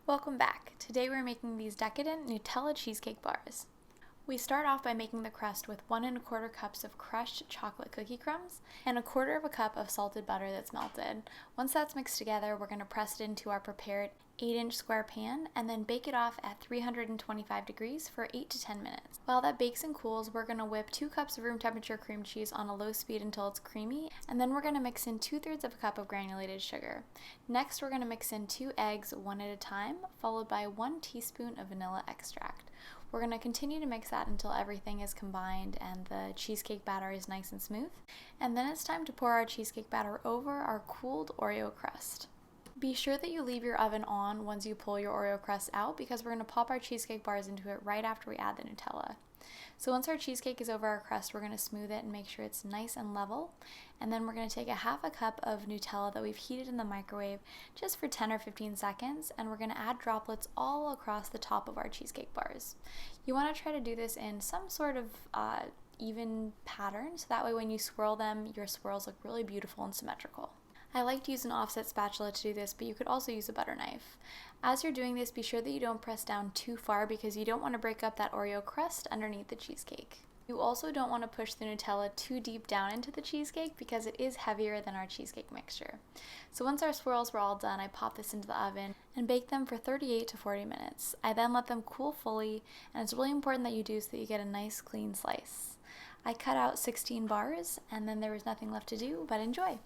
Welcome back. Today we're making these decadent Nutella cheesecake bars. We start off by making the crust with 1¼ cups of crushed chocolate cookie crumbs and 1/4 cup of salted butter that's melted. Once that's mixed together, we're going to press it into our prepared 8-inch square pan and then bake it off at 325 degrees for 8 to 10 minutes. While that bakes and cools, we're going to whip 2 cups of room temperature cream cheese on a low speed until it's creamy, and then we're going to mix in 2/3 cup of granulated sugar. Next, we're going to mix in 2 eggs one at a time, followed by 1 teaspoon of vanilla extract. We're going to continue to mix that until everything is combined and the cheesecake batter is nice and smooth. And then it's time to pour our cheesecake batter over our cooled Oreo crust. Be sure that you leave your oven on once you pull your Oreo crust out, because we're going to pop our cheesecake bars into it right after we add the Nutella. So once our cheesecake is over our crust, we're going to smooth it and make sure it's nice and level. And then we're going to take 1/2 cup of Nutella that we've heated in the microwave just for 10 or 15 seconds, and we're going to add droplets all across the top of our cheesecake bars. You want to try to do this in some sort of even pattern, so that way when you swirl them, your swirls look really beautiful and symmetrical. I like to use an offset spatula to do this, but you could also use a butter knife. As you're doing this, be sure that you don't press down too far because you don't want to break up that Oreo crust underneath the cheesecake. You also don't want to push the Nutella too deep down into the cheesecake because it is heavier than our cheesecake mixture. So once our swirls were all done, I popped this into the oven and baked them for 38 to 40 minutes. I then let them cool fully, and it's really important that you do so that you get a nice clean slice. I cut out 16 bars, and then there was nothing left to do but enjoy.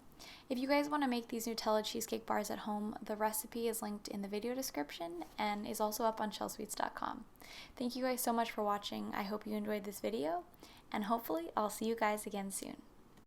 If you guys want to make these Nutella cheesecake bars at home, the recipe is linked in the video description and is also up on Chelsweets.com. Thank you guys so much for watching. I hope you enjoyed this video, and hopefully I'll see you guys again soon.